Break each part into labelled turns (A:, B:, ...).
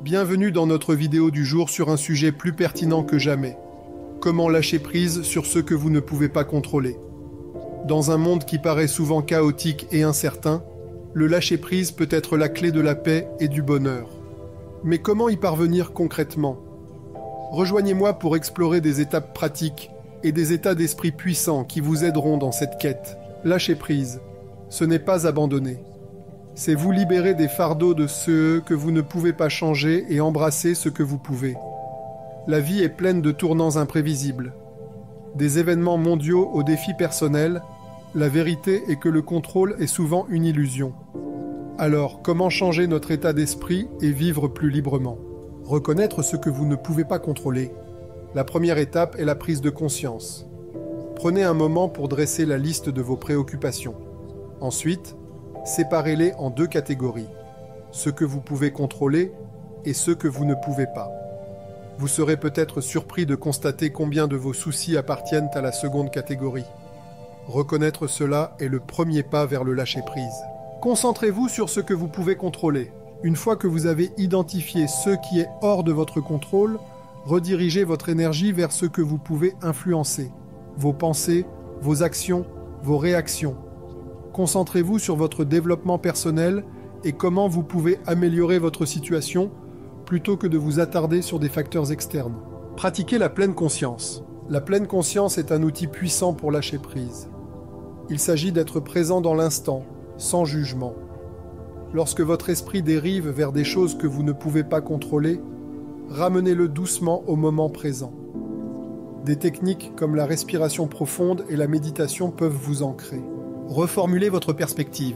A: Bienvenue dans notre vidéo du jour sur un sujet plus pertinent que jamais. Comment lâcher prise sur ce que vous ne pouvez pas contrôler. Dans un monde qui paraît souvent chaotique et incertain, le lâcher prise peut être la clé de la paix et du bonheur. Mais comment y parvenir concrètement? Rejoignez-moi pour explorer des étapes pratiques et des états d'esprit puissants qui vous aideront dans cette quête. Lâcher prise, ce n'est pas abandonner. C'est vous libérer des fardeaux de ce que vous ne pouvez pas changer et embrasser ce que vous pouvez. La vie est pleine de tournants imprévisibles. Des événements mondiaux aux défis personnels, la vérité est que le contrôle est souvent une illusion. Alors, comment changer notre état d'esprit et vivre plus librement? Reconnaître ce que vous ne pouvez pas contrôler. La première étape est la prise de conscience. Prenez un moment pour dresser la liste de vos préoccupations. Ensuite, séparez-les en deux catégories, ce que vous pouvez contrôler et ce que vous ne pouvez pas. Vous serez peut-être surpris de constater combien de vos soucis appartiennent à la seconde catégorie. Reconnaître cela est le premier pas vers le lâcher-prise. Concentrez-vous sur ce que vous pouvez contrôler. Une fois que vous avez identifié ce qui est hors de votre contrôle, redirigez votre énergie vers ce que vous pouvez influencer. Vos pensées, vos actions, vos réactions. Concentrez-vous sur votre développement personnel et comment vous pouvez améliorer votre situation plutôt que de vous attarder sur des facteurs externes. Pratiquez la pleine conscience. La pleine conscience est un outil puissant pour lâcher prise. Il s'agit d'être présent dans l'instant, sans jugement. Lorsque votre esprit dérive vers des choses que vous ne pouvez pas contrôler, ramenez-le doucement au moment présent. Des techniques comme la respiration profonde et la méditation peuvent vous ancrer. Reformulez votre perspective.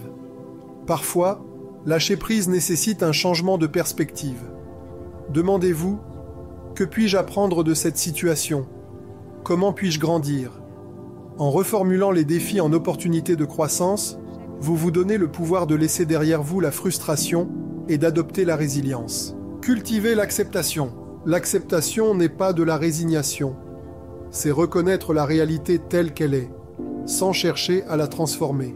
A: Parfois, lâcher prise nécessite un changement de perspective. Demandez-vous, que puis-je apprendre de cette situation? Comment puis-je grandir? En reformulant les défis en opportunités de croissance, vous vous donnez le pouvoir de laisser derrière vous la frustration et d'adopter la résilience. Cultivez l'acceptation. L'acceptation n'est pas de la résignation. C'est reconnaître la réalité telle qu'elle est, sans chercher à la transformer.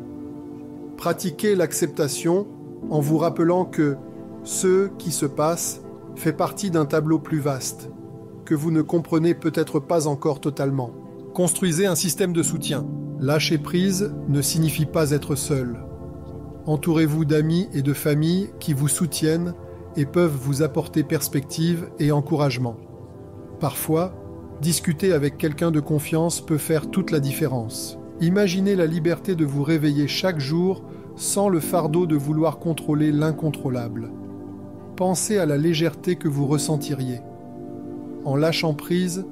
A: Pratiquez l'acceptation en vous rappelant que ce qui se passe fait partie d'un tableau plus vaste, que vous ne comprenez peut-être pas encore totalement. Construisez un système de soutien. Lâcher prise ne signifie pas être seul. Entourez-vous d'amis et de familles qui vous soutiennent et peuvent vous apporter perspective et encouragement. Parfois, discuter avec quelqu'un de confiance peut faire toute la différence. Imaginez la liberté de vous réveiller chaque jour sans le fardeau de vouloir contrôler l'incontrôlable. Pensez à la légèreté que vous ressentiriez. En lâchant prise,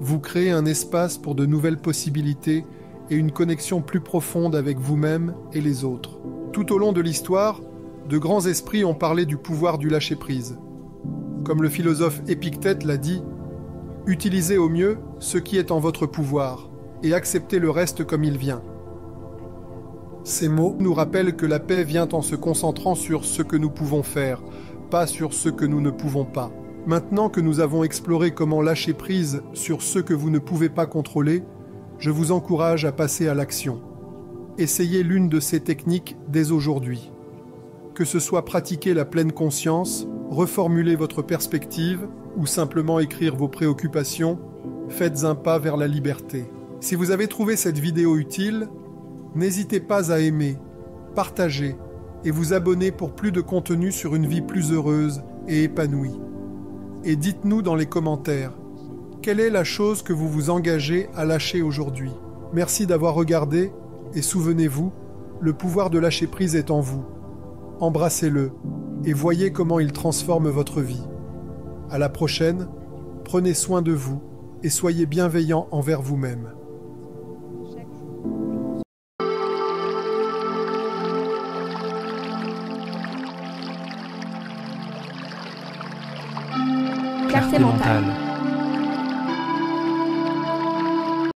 A: vous créez un espace pour de nouvelles possibilités et une connexion plus profonde avec vous-même et les autres. Tout au long de l'histoire, de grands esprits ont parlé du pouvoir du lâcher-prise. Comme le philosophe Épictète l'a dit, « Utilisez au mieux ce qui est en votre pouvoir et acceptez le reste comme il vient. » Ces mots nous rappellent que la paix vient en se concentrant sur ce que nous pouvons faire, pas sur ce que nous ne pouvons pas. Maintenant que nous avons exploré comment lâcher prise sur ce que vous ne pouvez pas contrôler, je vous encourage à passer à l'action. Essayez l'une de ces techniques dès aujourd'hui. Que ce soit pratiquer la pleine conscience, reformuler votre perspective ou simplement écrire vos préoccupations, faites un pas vers la liberté. Si vous avez trouvé cette vidéo utile, n'hésitez pas à aimer, partager et vous abonner pour plus de contenu sur une vie plus heureuse et épanouie. Et dites-nous dans les commentaires, quelle est la chose que vous vous engagez à lâcher aujourd'hui? Merci d'avoir regardé et souvenez-vous, le pouvoir de lâcher prise est en vous. Embrassez-le et voyez comment il transforme votre vie. À la prochaine, prenez soin de vous et soyez bienveillant envers vous-même.
B: Clarté mentale.